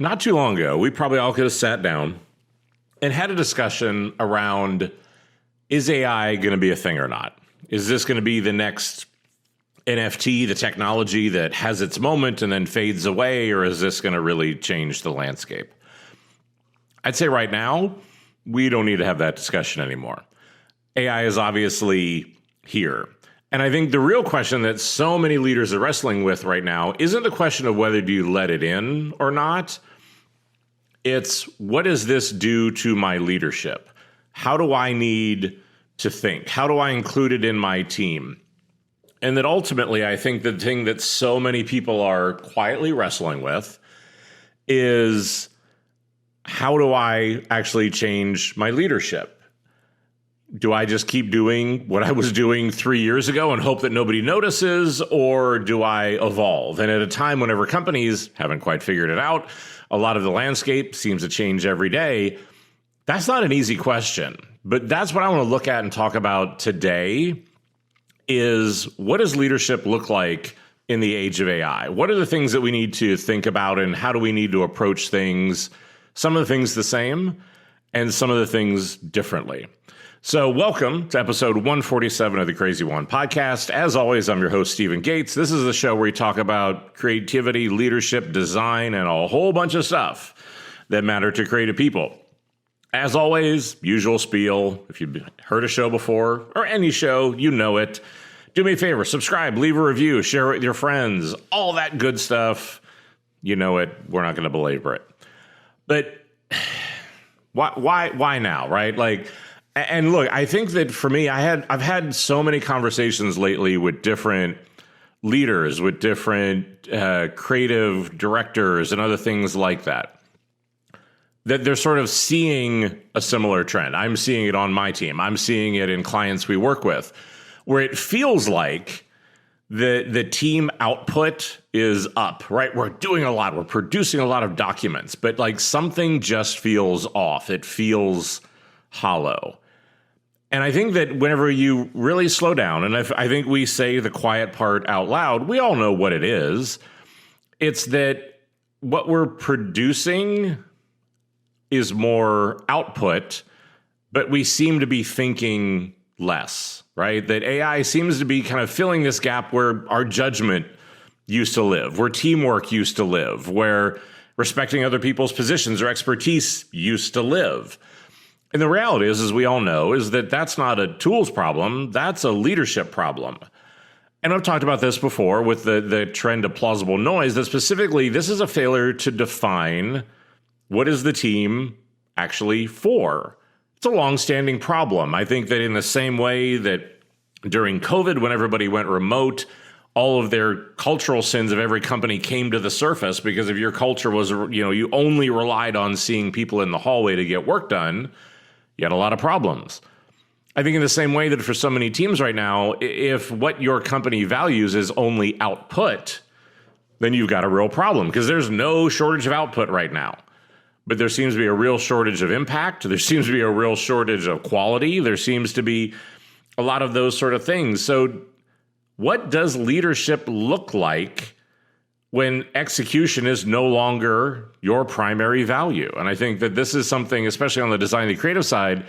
Not too long ago, we probably all could have sat down and had a discussion around, is AI going to be a thing or not? Is this going to be the next NFT, the technology that has its moment and then fades away, or is this going to really change the landscape? I'd say right now, we don't need to have that discussion anymore. AI is obviously here. And I think the real question that so many leaders are wrestling with right now isn't the question of whether do you let it in or not. It's what does this do to my leadership? How do I need to think? How do I include it in my team? And that ultimately, I think the thing that so many people are quietly wrestling with is how do I actually change my leadership? Do I just keep doing what I was doing 3 years ago and hope that nobody notices, or do I evolve? And at a time whenever companies haven't quite figured it out, a lot of the landscape seems to change every day. That's not an easy question, but that's what I want to look at and talk about today is what does leadership look like in the age of AI? What are the things that we need to think about and how do we need to approach things? Some of the things the same and some of the things differently. So welcome to episode 147 of the Crazy One podcast. As always, I'm your host, Stephen Gates. This is the show where we talk about creativity, leadership, design, and a whole bunch of stuff that matter to creative people. As always, usual spiel. If you've heard a show before or any show, you know it. Do me a favor, subscribe, leave a review, share it with your friends, all that good stuff. You know it. We're not going to belabor it. But why now, right? And look, I think that for me, I've had so many conversations lately with different leaders, with different creative directors and other things like that they're sort of seeing a similar trend. I'm seeing it on my team. I'm seeing it in clients we work with, where it feels like the team output is up, right? We're doing a lot. We're producing a lot of documents, but like something just feels off. It feels hollow. And I think that whenever you really slow down, and I think we say the quiet part out loud, we all know what it is. It's that what we're producing is more output, but we seem to be thinking less, right? That AI seems to be kind of filling this gap where our judgment used to live, where teamwork used to live, where respecting other people's positions or expertise used to live. And the reality is, as we all know, is that that's not a tools problem, that's a leadership problem. And I've talked about this before with the trend of plausible noise, that specifically this is a failure to define what is the team actually for. It's a longstanding problem. I think that in the same way that during COVID, when everybody went remote, all of their cultural sins of every company came to the surface because if your culture was, you only relied on seeing people in the hallway to get work done, you had a lot of problems. I think in the same way that for so many teams right now, if what your company values is only output, then you've got a real problem because there's no shortage of output right now. But there seems to be a real shortage of impact. There seems to be a real shortage of quality. There seems to be a lot of those sort of things. So what does leadership look like when execution is no longer your primary value? And I think that this is something, especially on the design and the creative side,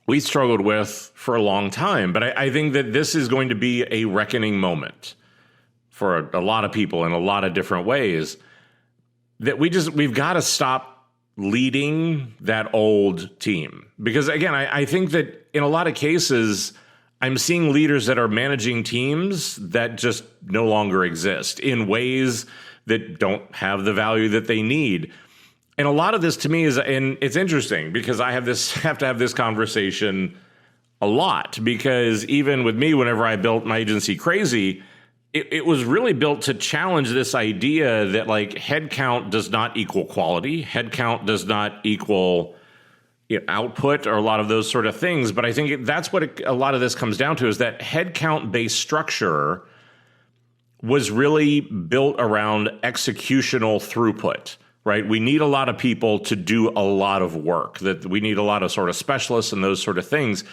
we struggled with for a long time. But I think that this is going to be a reckoning moment for a lot of people in a lot of different ways, that we've got to stop leading that old team. Because again, I think that in a lot of cases, I'm seeing leaders that are managing teams that just no longer exist in ways that don't have the value that they need. And a lot of this to me is, and it's interesting because I have to have this conversation a lot, because even with me, whenever I built my agency Crazy, it was really built to challenge this idea that like headcount does not equal quality. Headcount does not equal output or a lot of those sort of things. But I think that's what a lot of this comes down to, is that headcount-based structure was really built around executional throughput, right? We need a lot of people to do a lot of work, that we need a lot of sort of specialists and those sort of things.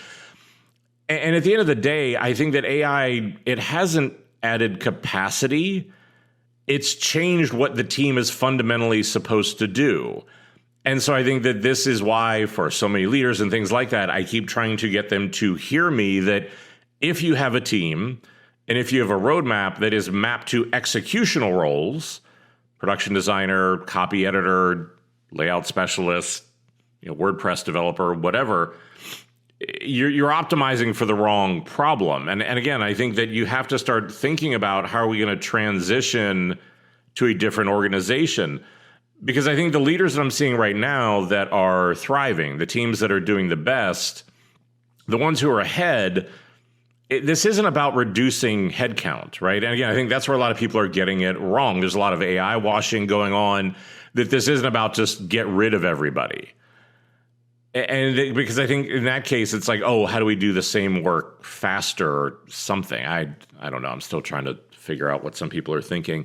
And at the end of the day, I think that AI, it hasn't added capacity. it's changed what the team is fundamentally supposed to do. And so I think that this is why for so many leaders and things like that, I keep trying to get them to hear me that if you have a team and if you have a roadmap that is mapped to executional roles, production designer, copy editor, layout specialist, WordPress developer, whatever, you're optimizing for the wrong problem. And again, I think that you have to start thinking about how are we going to transition to a different organization? Because I think the leaders that I'm seeing right now that are thriving, the teams that are doing the best, the ones who are ahead, this isn't about reducing headcount, right? And again, I think that's where a lot of people are getting it wrong. There's a lot of AI washing going on, that this isn't about just get rid of everybody. And because I think in that case, it's like, oh, how do we do the same work faster or something? I don't know. I'm still trying to figure out what some people are thinking.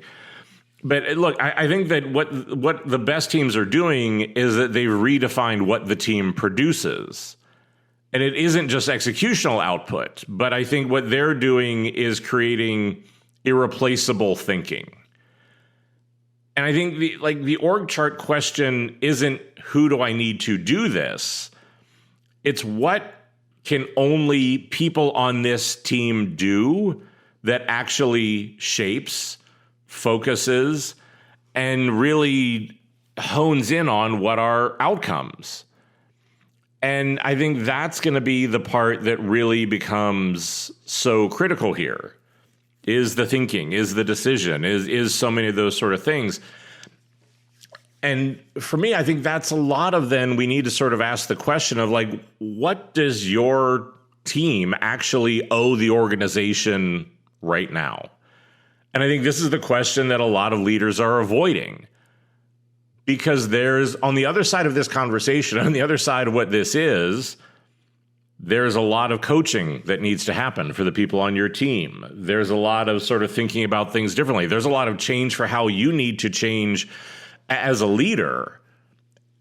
But look, I think that what the best teams are doing is that they've redefined what the team produces. And it isn't just executional output, but I think what they're doing is creating irreplaceable thinking. And I think the org chart question isn't who do I need to do this? It's what can only people on this team do that actually shapes, focuses, and really hones in on what are outcomes. And I think that's going to be the part that really becomes so critical here. Is the thinking, is the decision, is so many of those sort of things. And for me, I think that's a lot of then we need to sort of ask the question of like, what does your team actually owe the organization right now? And I think this is the question that a lot of leaders are avoiding. Because there's, on the other side of this conversation, on the other side of what this is, there's a lot of coaching that needs to happen for the people on your team. There's a lot of sort of thinking about things differently. There's a lot of change for how you need to change as a leader.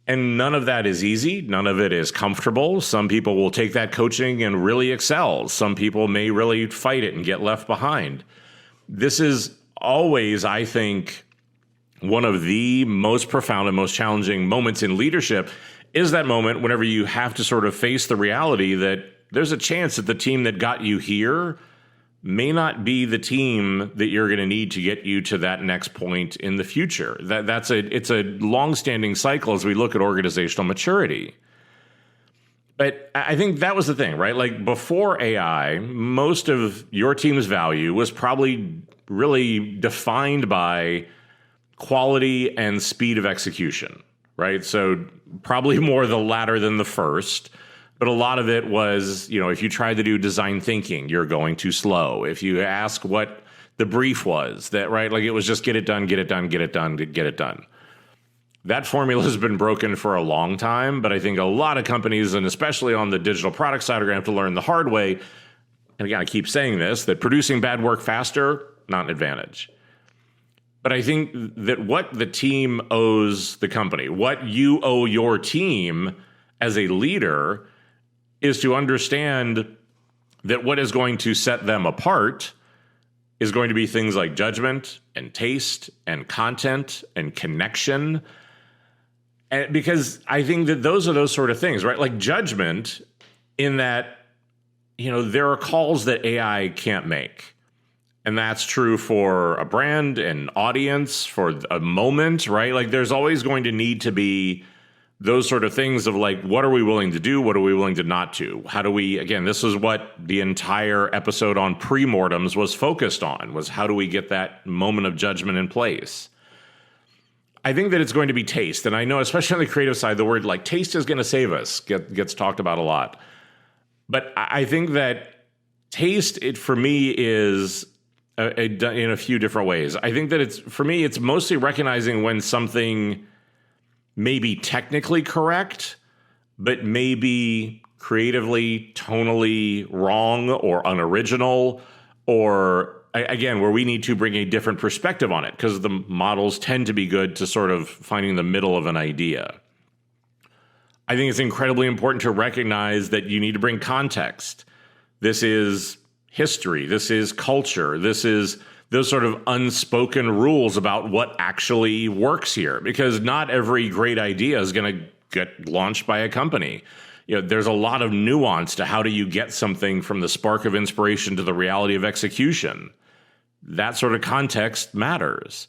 And none of that is easy. None of it is comfortable. Some people will take that coaching and really excel. Some people may really fight it and get left behind. This is always, I think, one of the most profound and most challenging moments in leadership is that moment whenever you have to sort of face the reality that there's a chance that the team that got you here may not be the team that you're going to need to get you to that next point in the future. It's a long-standing cycle as we look at organizational maturity. But I think that was the thing, right? Like before AI, most of your team's value was probably really defined by quality and speed of execution, right? So probably more the latter than the first, but a lot of it was, if you tried to do design thinking, you're going too slow. If you ask what the brief was, that right, like it was just get it done, get it done, get it done, get it done. That formula has been broken for a long time, but I think a lot of companies, and especially on the digital product side, are going to have to learn the hard way. And again, I keep saying this, that producing bad work faster, not an advantage. But I think that what the team owes the company, what you owe your team as a leader, is to understand that what is going to set them apart is going to be things like judgment and taste and content and connection. And because I think that those are those sort of things, right? Like judgment in that, there are calls that AI can't make. And that's true for a brand, an audience, for a moment, right? Like there's always going to need to be those sort of things of like, what are we willing to do? What are we willing to not do? How do we, again, this is what the entire episode on pre-mortems was focused on, was how do we get that moment of judgment in place? I think that it's going to be taste. And I know, especially on the creative side, the word like taste is going to save us, gets talked about a lot. But I think that taste, for me, is in a few different ways. I think that for me, it's mostly recognizing when something may be technically correct, but may be creatively, tonally wrong or unoriginal, or again, where we need to bring a different perspective on it, because the models tend to be good to sort of finding the middle of an idea. I think it's incredibly important to recognize that you need to bring context. This is history. This is culture. This is those sort of unspoken rules about what actually works here, because not every great idea is going to get launched by a company. There's a lot of nuance to how do you get something from the spark of inspiration to the reality of execution. That sort of context matters.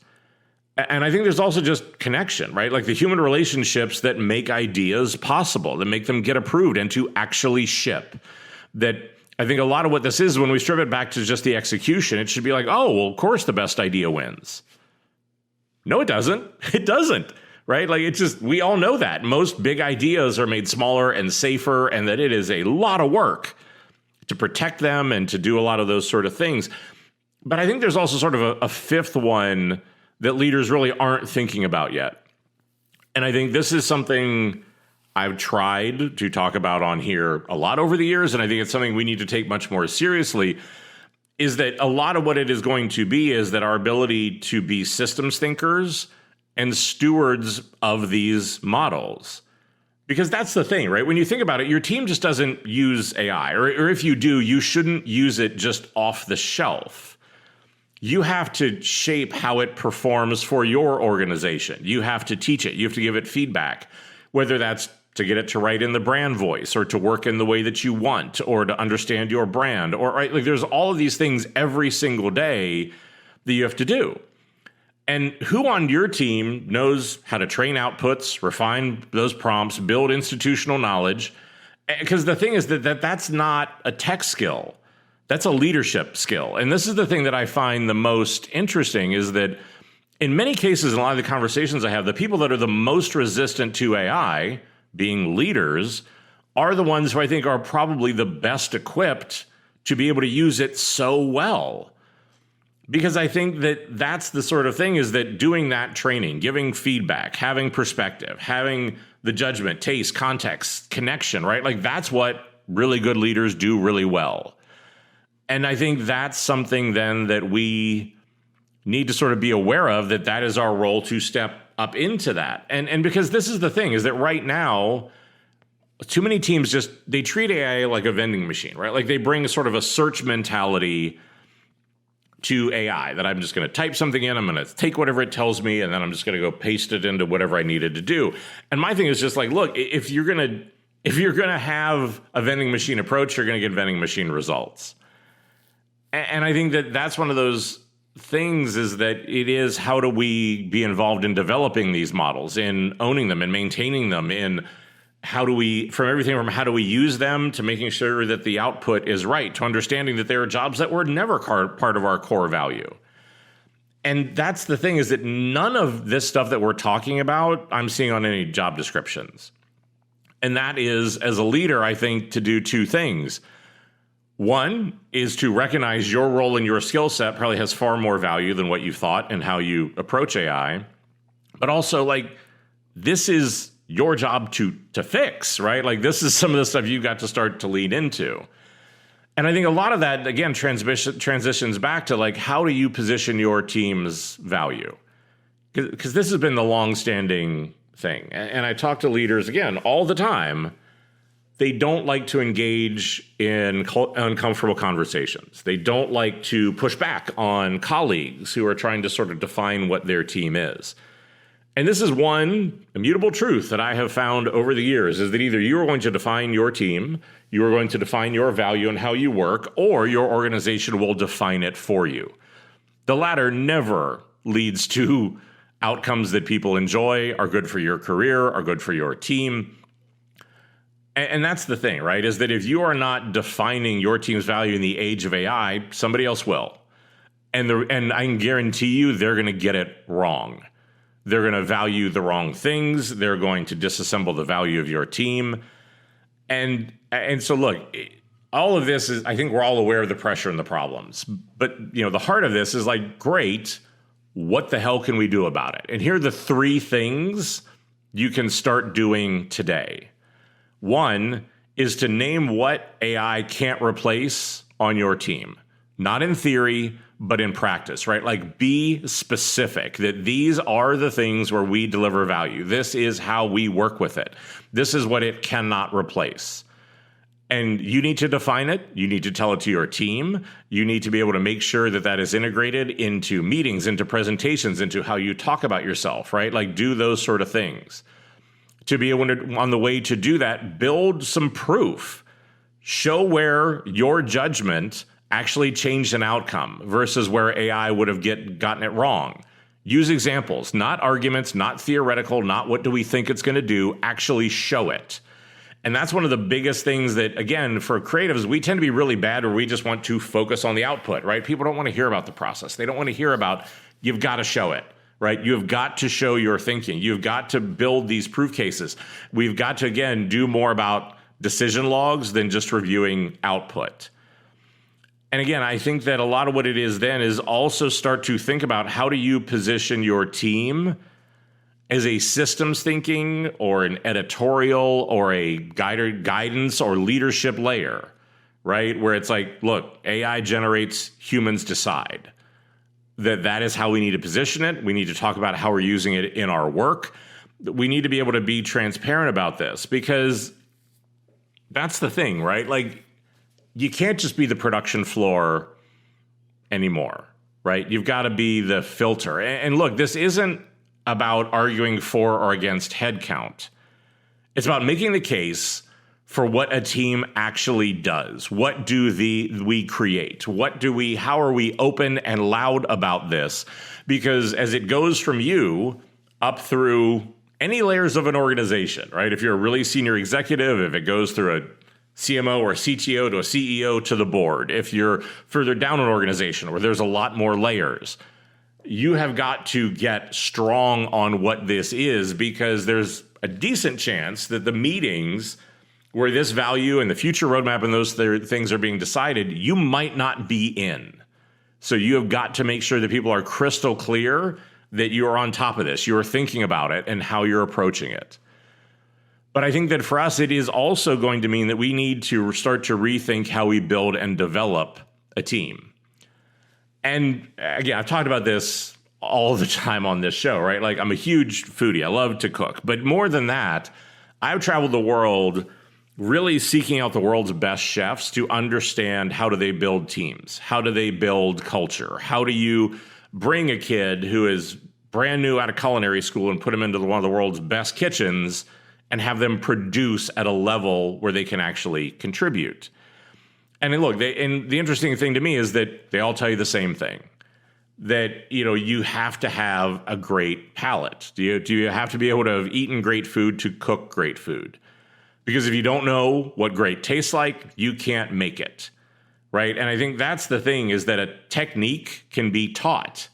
And I think there's also just connection, right? Like the human relationships that make ideas possible, that make them get approved and to actually ship. That I think a lot of what this is, when we strip it back to just the execution, it should be like, oh, well, of course the best idea wins. No, it doesn't. It doesn't, right? Like it's just, we all know that. Most big ideas are made smaller and safer, and that it is a lot of work to protect them and to do a lot of those sort of things. But I think there's also sort of a fifth one that leaders really aren't thinking about yet. And I think this is something I've tried to talk about on here a lot over the years, and I think it's something we need to take much more seriously, is that a lot of what it is going to be is that our ability to be systems thinkers and stewards of these models. Because that's the thing, right? When you think about it, your team just doesn't use AI, or if you do, you shouldn't use it just off the shelf. You have to shape how it performs for your organization. You have to teach it. You have to give it feedback, whether that's to get it to write in the brand voice or to work in the way that you want or to understand your brand, or right, like there's all of these things every single day that you have to do. And who on your team knows how to train outputs, refine those prompts, build institutional knowledge? Because the thing is that's not a tech skill. That's a leadership skill. And this is the thing that I find the most interesting, is that in many cases, in a lot of the conversations I have, the people that are the most resistant to AI, being leaders, are the ones who I think are probably the best equipped to be able to use it so well. Because I think that that's the sort of thing, is that doing that training, giving feedback, having perspective, having the judgment, taste, context, connection, right? Like that's what really good leaders do really well. And I think that's something then that we need to sort of be aware of, that is our role to step up into that. And because this is the thing, is that right now, too many teams they treat AI like a vending machine, right? Like they bring sort of a search mentality to AI, that I'm just going to type something in, I'm going to take whatever it tells me, and then I'm just going to go paste it into whatever I needed to do. And my thing is just like, look, if you're going to have a vending machine approach, you're going to get vending machine results. And I think that that's one of those things, is that it is, how do we be involved in developing these models, in owning them and maintaining them, in how do we use them to making sure that the output is right, to understanding that there are jobs that were never part of our core value. And that's the thing, is that none of this stuff that we're talking about, I'm seeing on any job descriptions. And that is, as a leader, I think, to do two things. One is to recognize your role and your skill set probably has far more value than what you thought and how you approach AI. But also, like, this is your job to fix, right? Like, this is some of the stuff you got to start to lead into. And I think a lot of that, again, transitions back to, like, how do you position your team's value? Because this has been the long-standing thing. And I talk to leaders, again, all the time. They don't like to engage in uncomfortable conversations. They don't like to push back on colleagues who are trying to sort of define what their team is. And this is one immutable truth that I have found over the years, is that either you are going to define your team, you are going to define your value and how you work, or your organization will define it for you. The latter never leads to outcomes that people enjoy, are good for your career, are good for your team. And that's the thing, right? Is that if you are not defining your team's value in the age of AI, somebody else will. And I can guarantee you they're going to get it wrong. They're going to value the wrong things. They're going to disassemble the value of your team. And so look, all of this is, I think we're all aware of the pressure and the problems. But, you know, the heart of this is like, great, what the hell can we do about it? And here are the three things you can start doing today. One is to name what AI can't replace on your team. Not in theory, but in practice, right? Like, be specific that these are the things where we deliver value. This is how we work with it. This is what it cannot replace. And you need to define it. You need to tell it to your team. You need to be able to make sure that that is integrated into meetings, into presentations, into how you talk about yourself, right? Like do those sort of things. To be able to, on the way to do that, build some proof. Show where your judgment actually changed an outcome versus where AI would have gotten it wrong. Use examples, not arguments, not theoretical, not what do we think it's going to do. Actually show it. And that's one of the biggest things that, again, for creatives, we tend to be really bad where we just want to focus on the output, right? People don't want to hear about the process. They don't want to hear about, you've got to show it, right? You have got to show your thinking. You've got to build these proof cases. We've got to, again, do more about decision logs than just reviewing output. And again, I think that a lot of what it is then is also start to think about how do you position your team as a systems thinking or an editorial or a guidance or leadership layer, right? Where it's like, look, AI generates, humans decide. That is how we need to position it. We need to talk about how we're using it in our work. We need to be able to be transparent about this because that's the thing, right? Like, you can't just be the production floor anymore, right? You've got to be the filter. And look, this isn't about arguing for or against headcount. It's about making the case for what a team actually does. What do we create? How are we open and loud about this? Because as it goes from you up through any layers of an organization, right? If you're a really senior executive, if it goes through a CMO or a CTO to a CEO to the board, if you're further down an organization where there's a lot more layers, you have got to get strong on what this is because there's a decent chance that the meetings where this value and the future roadmap and those things are being decided, you might not be in. So you have got to make sure that people are crystal clear that you are on top of this. You are thinking about it and how you're approaching it. But I think that for us, it is also going to mean that we need to start to rethink how we build and develop a team. And again, I've talked about this all the time on this show, right? Like I'm a huge foodie. I love to cook. But more than that, I've traveled the world really seeking out the world's best chefs to understand how do they build teams? How do they build culture? How do you bring a kid who is brand new out of culinary school and put him into one of the world's best kitchens and have them produce at a level where they can actually contribute? And look, and the interesting thing to me is that they all tell you the same thing, that, you have to have a great palate. Do you have to be able to have eaten great food to cook great food? Because if you don't know what great tastes like, you can't make it, right? And I think that's the thing, is that a technique can be taught.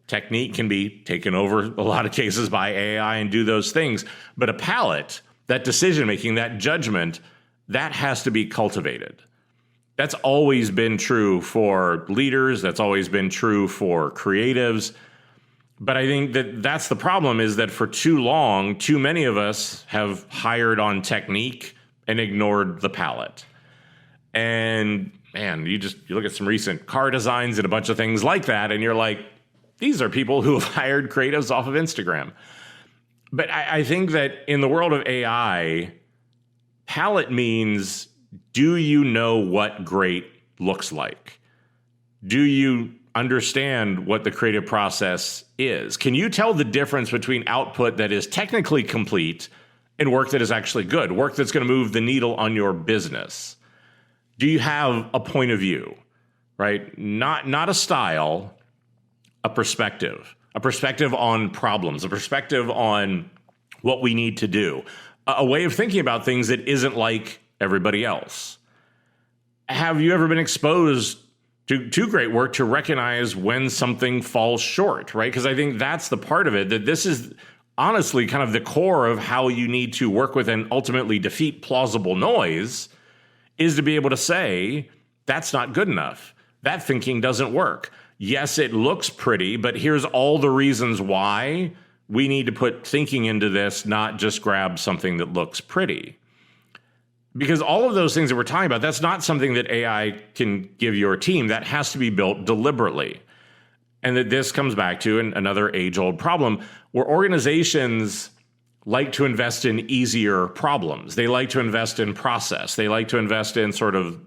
Technique can be taken over a lot of cases by AI and do those things. But a palate, that decision-making, that judgment, that has to be cultivated. That's always been true for leaders. That's always been true for creatives. But I think that that's the problem, is that for too long, too many of us have hired on technique and ignored the palate. And man, you look at some recent car designs and a bunch of things like that, and you're like, these are people who have hired creatives off of Instagram. But I think that in the world of AI, palette means, do you know what great looks like? Do you understand what the creative process is? Can you tell the difference between output that is technically complete and work that is actually good, work that's going to move the needle on your business? Do you have a point of view, right? Not a style, a perspective on problems, a perspective on what we need to do, a way of thinking about things that isn't like everybody else. Have you ever been exposed to great work to recognize when something falls short, right? Because I think that's the part of it, that this is honestly kind of the core of how you need to work with and ultimately defeat plausible noise, is to be able to say, that's not good enough. That thinking doesn't work. Yes, it looks pretty, but here's all the reasons why we need to put thinking into this, not just grab something that looks pretty. Because all of those things that we're talking about, that's not something that AI can give your team. That has to be built deliberately. And that this comes back to another age-old problem where organizations like to invest in easier problems. They like to invest in process. They like to invest in sort of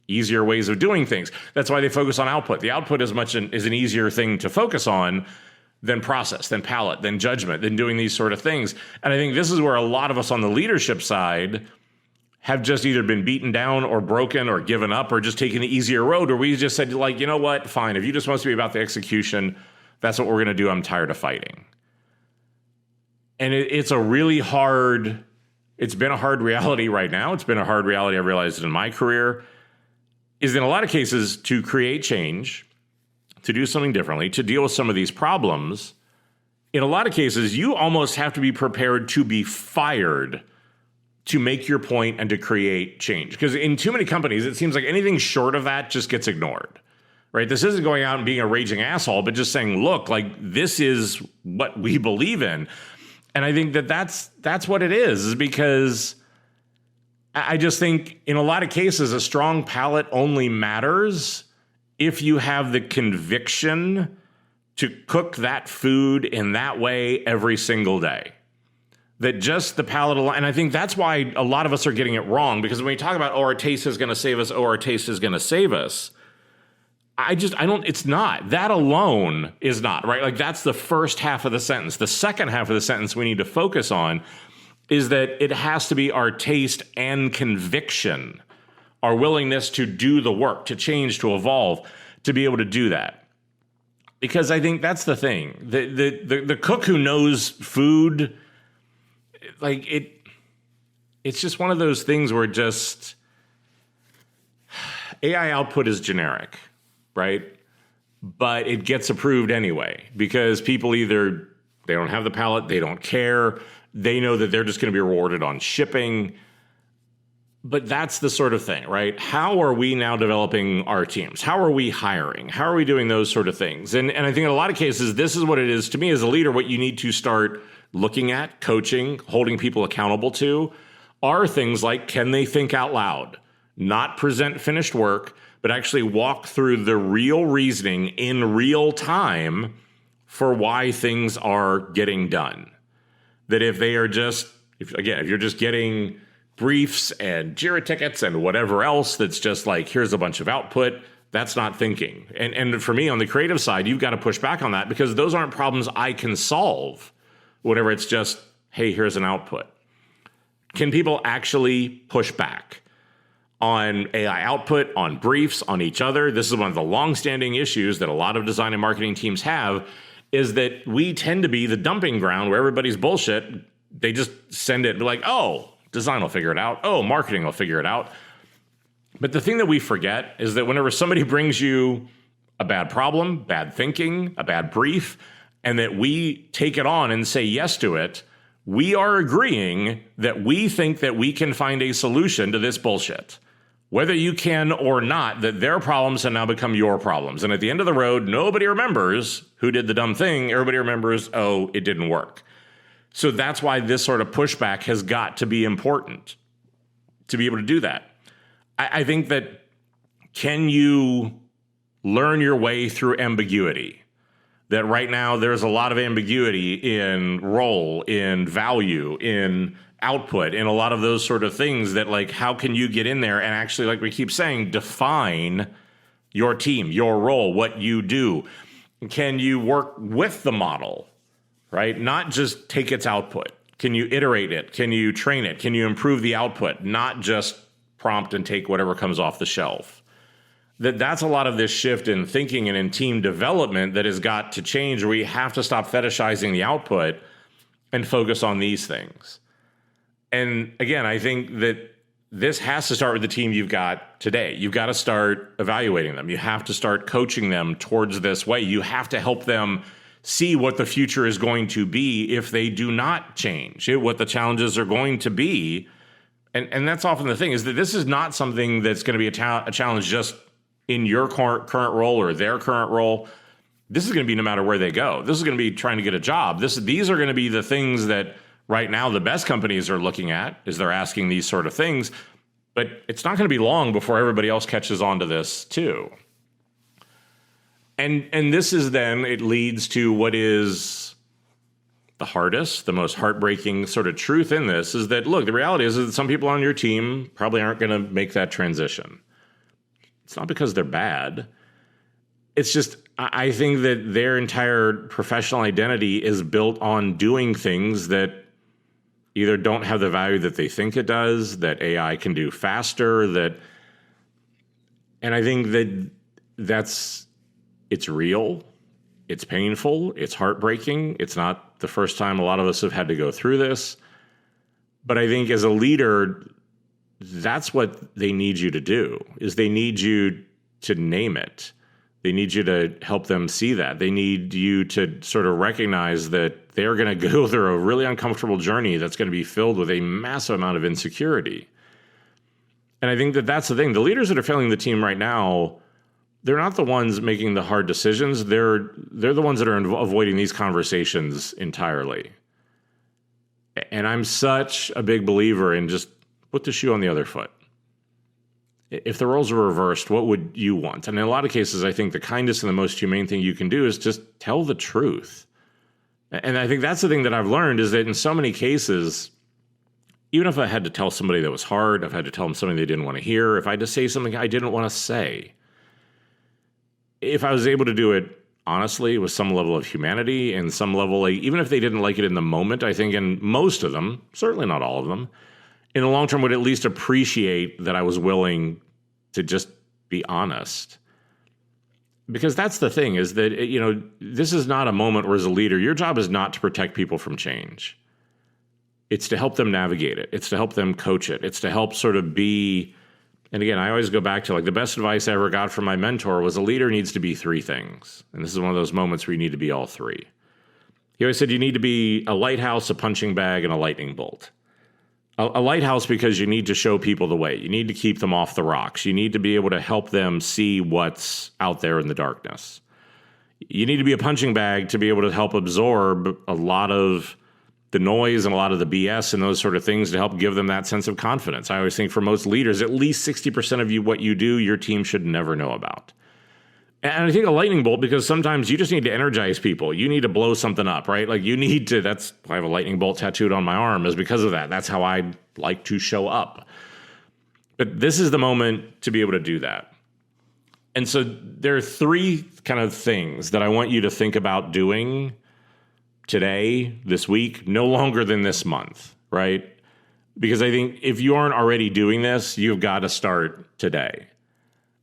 easier ways of doing things. That's why they focus on output. The output is an easier thing to focus on than process, than palate, than judgment, than doing these sort of things. And I think this is where a lot of us on the leadership side have just either been beaten down or broken or given up or just taken the easier road, where we just said, like, you know what, fine. If you just want to be about the execution, that's what we're going to do. I'm tired of fighting. And it's been a hard reality right now. It's been a hard reality I realized in my career, is in a lot of cases to create change, to do something differently, to deal with some of these problems. In a lot of cases, you almost have to be prepared to be fired to make your point and to create change. Because in too many companies, it seems like anything short of that just gets ignored, right? This isn't going out and being a raging asshole, but just saying, look, like, this is what we believe in. And I think that's what it is because I just think in a lot of cases, a strong palate only matters if you have the conviction to cook that food in that way every single day. That just the palate alone, and I think that's why a lot of us are getting it wrong, because when we talk about, oh, our taste is going to save us, oh, our taste is going to save us, it's not. That alone is not, right? Like, that's the first half of the sentence. The second half of the sentence we need to focus on is that it has to be our taste and conviction, our willingness to do the work, to change, to evolve, to be able to do that. Because I think that's the thing. The cook who knows food, like, it's just one of those things where just AI output is generic, right? But it gets approved anyway because people either they don't have the palate, they don't care, they know that they're just going to be rewarded on shipping. But that's the sort of thing, right? How are we now developing our teams? How are we hiring? How are we doing those sort of things? And I think in a lot of cases, this is what it is to me as a leader, what you need to start looking at, coaching, holding people accountable to, are things like, can they think out loud? Not present finished work, but actually walk through the real reasoning in real time for why things are getting done. That if they are just, if you're just getting briefs and JIRA tickets and whatever else that's just like, here's a bunch of output, that's not thinking. And for me, on the creative side, you've got to push back on that because those aren't problems I can solve. Whatever, it's just, hey, here's an output. Can people actually push back on AI output, on briefs, on each other? This is one of the longstanding issues that a lot of design and marketing teams have, is that we tend to be the dumping ground where everybody's bullshit. They just send it like, oh, design will figure it out. Oh, marketing will figure it out. But the thing that we forget is that whenever somebody brings you a bad problem, bad thinking, a bad brief, and that we take it on and say yes to it, we are agreeing that we think that we can find a solution to this bullshit. Whether you can or not, that their problems have now become your problems. And at the end of the road, nobody remembers who did the dumb thing. Everybody remembers, oh, it didn't work. So that's why this sort of pushback has got to be important to be able to do that. I think that, can you learn your way through ambiguity? That right now there's a lot of ambiguity in role, in value, in output, in a lot of those sort of things that, like, how can you get in there and actually, like we keep saying, define your team, your role, what you do? Can you work with the model, right? Not just take its output. Can you iterate it? Can you train it? Can you improve the output? Not just prompt and take whatever comes off the shelf. That's a lot of this shift in thinking and in team development that has got to change, where we have to stop fetishizing the output and focus on these things. And again, I think that this has to start with the team you've got today. You've got to start evaluating them. You have to start coaching them towards this way. You have to help them see what the future is going to be if they do not change, what the challenges are going to be. And that's often the thing, is that this is not something that's going to be a challenge just in your current role or their current role. This is going to be no matter where they go. This is going to be trying to get a job. These are going to be the things that right now the best companies are looking at, is they're asking these sort of things. But it's not going to be long before everybody else catches on to this too. And this is then, it leads to what is the hardest, the most heartbreaking sort of truth in this is that, look, the reality is that some people on your team probably aren't going to make that transition. It's not because they're bad. It's just, I think that their entire professional identity is built on doing things that either don't have the value that they think it does, that AI can do faster, and I think that it's real, it's painful, it's heartbreaking. It's not the first time a lot of us have had to go through this. But I think as a leader, that's what they need you to do, is they need you to name it. They need you to help them see that. They need you to sort of recognize that they're going to go through a really uncomfortable journey that's going to be filled with a massive amount of insecurity. And I think that that's the thing. The leaders that are failing the team right now, they're not the ones making the hard decisions. They're the ones that are avoiding these conversations entirely. And I'm such a big believer in just put the shoe on the other foot. If the roles were reversed, what would you want? And in a lot of cases, I think the kindest and the most humane thing you can do is just tell the truth. And I think that's the thing that I've learned is that in so many cases, even if I had to tell somebody that was hard, if I had to tell them something they didn't want to hear, if I had to say something I didn't want to say, if I was able to do it honestly with some level of humanity and some level, even if they didn't like it in the moment, I think in most of them, certainly not all of them, in the long term would at least appreciate that I was willing to just be honest. Because that's the thing is that, this is not a moment where as a leader, your job is not to protect people from change. It's to help them navigate it. It's to help them coach it. It's to help sort of be, and again, I always go back to the best advice I ever got from my mentor was a leader needs to be three things. And this is one of those moments where you need to be all three. He always said you need to be a lighthouse, a punching bag, and a lightning bolt. A lighthouse because you need to show people the way. You need to keep them off the rocks. You need to be able to help them see what's out there in the darkness. You need to be a punching bag to be able to help absorb a lot of the noise and a lot of the BS and those sort of things to help give them that sense of confidence. I always think for most leaders, at least 60% of what you do, your team should never know about. And I think a lightning bolt, because sometimes you just need to energize people. You need to blow something up, right? That's why I have a lightning bolt tattooed on my arm, is because of that. That's how I like to show up. But this is the moment to be able to do that. And so there are three kind of things that I want you to think about doing today, this week, no longer than this month, right? Because I think if you aren't already doing this, you've got to start today.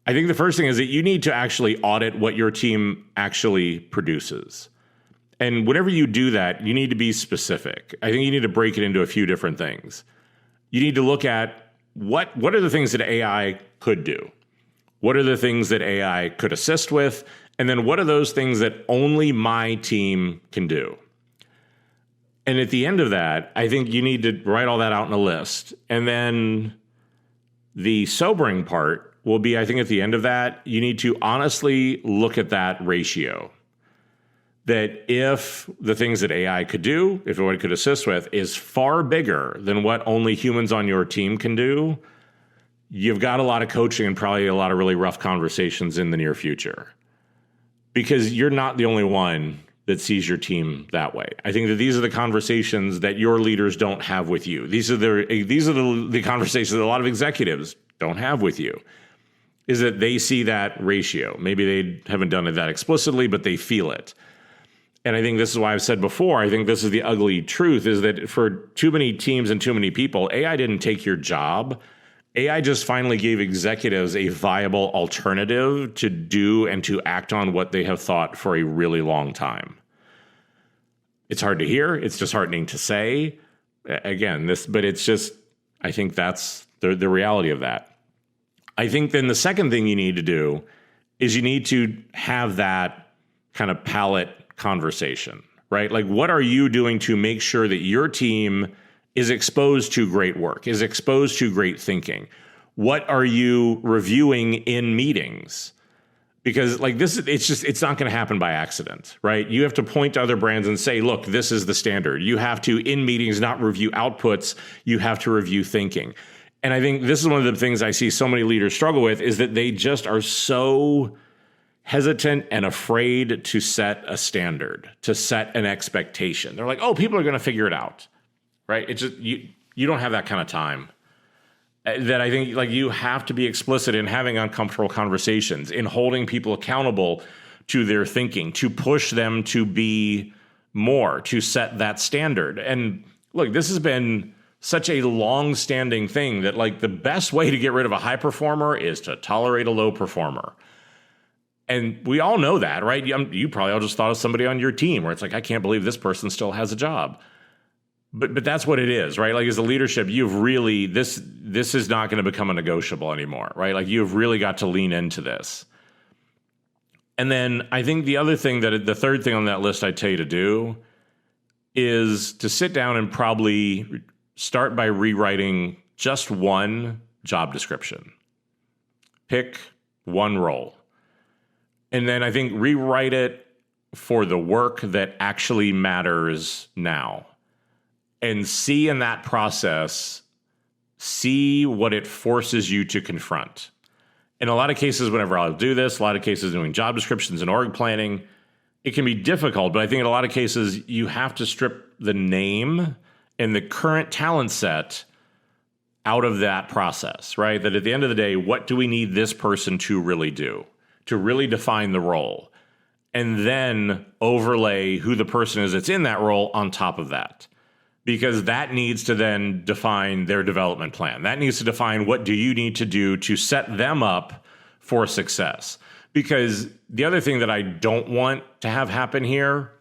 I think the first thing is that you need to actually audit what your team actually produces. And whenever you do that, you need to be specific. I think you need to break it into a few different things. You need to look at what are the things that AI could do? What are the things that AI could assist with? And then what are those things that only my team can do? And at the end of that, I think you need to write all that out in a list. And then the sobering part will be, I think at the end of that, you need to honestly look at that ratio. That if the things that AI could do, if what it could assist with, is far bigger than what only humans on your team can do, you've got a lot of coaching and probably a lot of really rough conversations in the near future. Because you're not the only one that sees your team that way. I think that these are the conversations that your leaders don't have with you. These are the conversations that a lot of executives don't have with you, is that they see that ratio. Maybe they haven't done it that explicitly, but they feel it. And I think this is why I've said before, I think this is the ugly truth, is that for too many teams and too many people, AI didn't take your job. AI just finally gave executives a viable alternative to do and to act on what they have thought for a really long time. It's hard to hear. It's disheartening to say. Again, but it's just, I think that's the reality of that. I think then the second thing you need to do is you need to have that kind of palate conversation, right? What are you doing to make sure that your team is exposed to great work, is exposed to great thinking? What are you reviewing in meetings? Because it's not going to happen by accident, right? You have to point to other brands and say, look, this is the standard. You have to, in meetings, not review outputs. You have to review thinking. And I think this is one of the things I see so many leaders struggle with, is that they just are so hesitant and afraid to set a standard, to set an expectation. They're like, oh, people are going to figure it out, right? It's just, you don't have that kind of time. That I think like you have to be explicit in having uncomfortable conversations, in holding people accountable to their thinking, to push them to be more, to set that standard. And look, this has been such a long-standing thing that like the best way to get rid of a high performer is to tolerate a low performer. And we all know that, right? You probably all just thought of somebody on your team where it's like, I can't believe this person still has a job. But that's what it is, right? Like as a leadership, you've really, this is not going to become a negotiable anymore, right? Like you've really got to lean into this. And then I think the other thing the third thing on that list I'd tell you to do is to sit down and probably start by rewriting just one job description. Pick one role. And then I think rewrite it for the work that actually matters now. And see in that process, see what it forces you to confront. In a lot of cases, whenever I'll do this, a lot of cases doing job descriptions and org planning, it can be difficult. But I think in a lot of cases, you have to strip the name and the current talent set out of that process, right? That at the end of the day, what do we need this person to really do, to really define the role? And then overlay who the person is that's in that role on top of that. Because that needs to then define their development plan. That needs to define what do you need to do to set them up for success. Because the other thing that I don't want to have happen here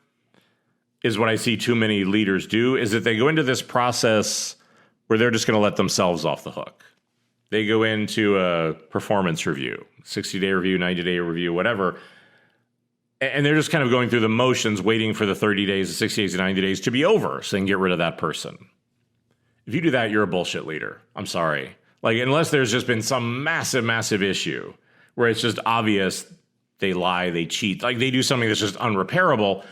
is what I see too many leaders do, is that they go into this process where they're just going to let themselves off the hook. They go into a performance review, 60-day review, 90-day review, whatever, and they're just kind of going through the motions, waiting for the 30 days, the 60 days, the 90 days to be over so they can get rid of that person. If you do that, you're a bullshit leader. I'm sorry. Like, unless there's just been some massive, massive issue where it's just obvious they lie, they cheat, like they do something that's just unrepairable,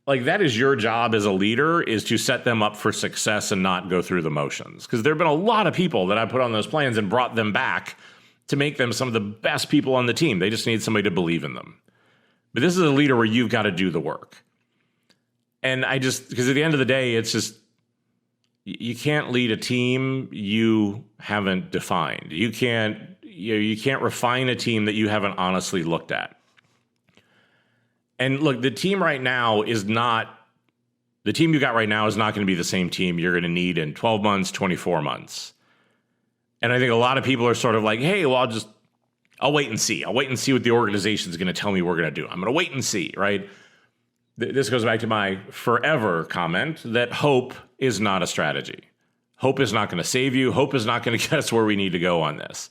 like that is your job as a leader, is to set them up for success and not go through the motions. Because there have been a lot of people that I put on those plans and brought them back to make them some of the best people on the team. They just need somebody to believe in them. But this is a leader where you've got to do the work. And because at the end of the day, it's just, you can't lead a team you haven't defined. You can't refine a team that you haven't honestly looked at. And look, the team you got right now is not going to be the same team you're going to need in 12 months, 24 months. And I think a lot of people are sort of like, hey, well, I'll wait and see. I'll wait and see what the organization is going to tell me we're going to do. I'm going to wait and see, right? This goes back to my forever comment that hope is not a strategy. Hope is not going to save you. Hope is not going to get us where we need to go on this.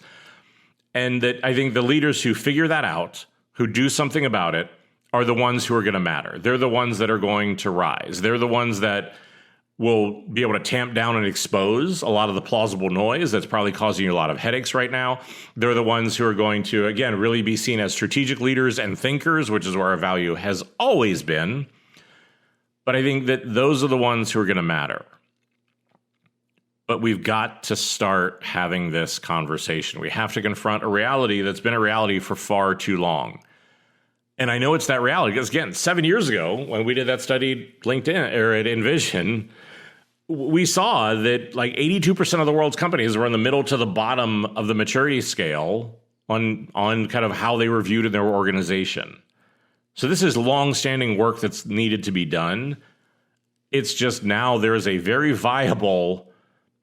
And that I think the leaders who figure that out, who do something about it, are the ones who are going to matter. They're the ones that are going to rise. They're the ones that will be able to tamp down and expose a lot of the plausible noise that's probably causing you a lot of headaches right now. They're the ones who are going to, again, really be seen as strategic leaders and thinkers, which is where our value has always been. But I think that those are the ones who are going to matter. But we've got to start having this conversation. We have to confront a reality that's been a reality for far too long. And I know it's that reality because, again, 7 years ago, when we did that study LinkedIn or at Envision, we saw that like 82% of the world's companies were in the middle to the bottom of the maturity scale on kind of how they were viewed in their organization. So this is long-standing work that's needed to be done. It's just now there is a very viable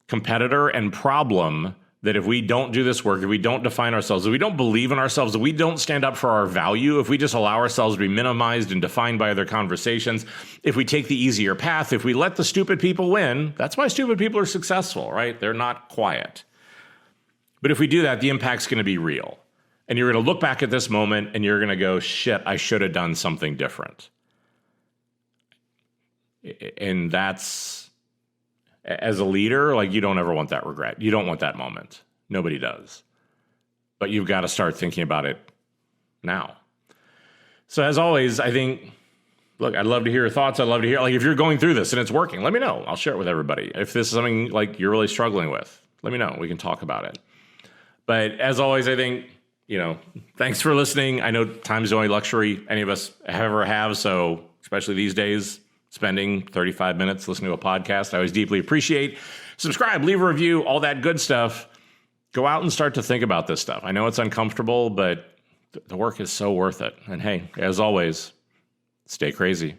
competitor and problem that if we don't do this work, if we don't define ourselves, if we don't believe in ourselves, if we don't stand up for our value, if we just allow ourselves to be minimized and defined by other conversations, if we take the easier path, if we let the stupid people win, that's why stupid people are successful, right? They're not quiet. But if we do that, the impact's going to be real. And you're going to look back at this moment and you're going to go, shit, I should have done something different. And that's, as a leader, like you don't ever want that regret. You don't want that moment. Nobody does. But you've got to start thinking about it now. So as always, I think, look, I'd love to hear your thoughts. I'd love to hear, like, if you're going through this and it's working, let me know. I'll share it with everybody. If this is something like you're really struggling with, let me know. We can talk about it. But as always, I think thanks for listening. I know time's the only luxury any of us ever have. So especially these days, spending 35 minutes listening to a podcast, I always deeply appreciate. Subscribe, leave a review, all that good stuff. Go out and start to think about this stuff. I know it's uncomfortable, but the work is so worth it. And hey, as always, stay crazy.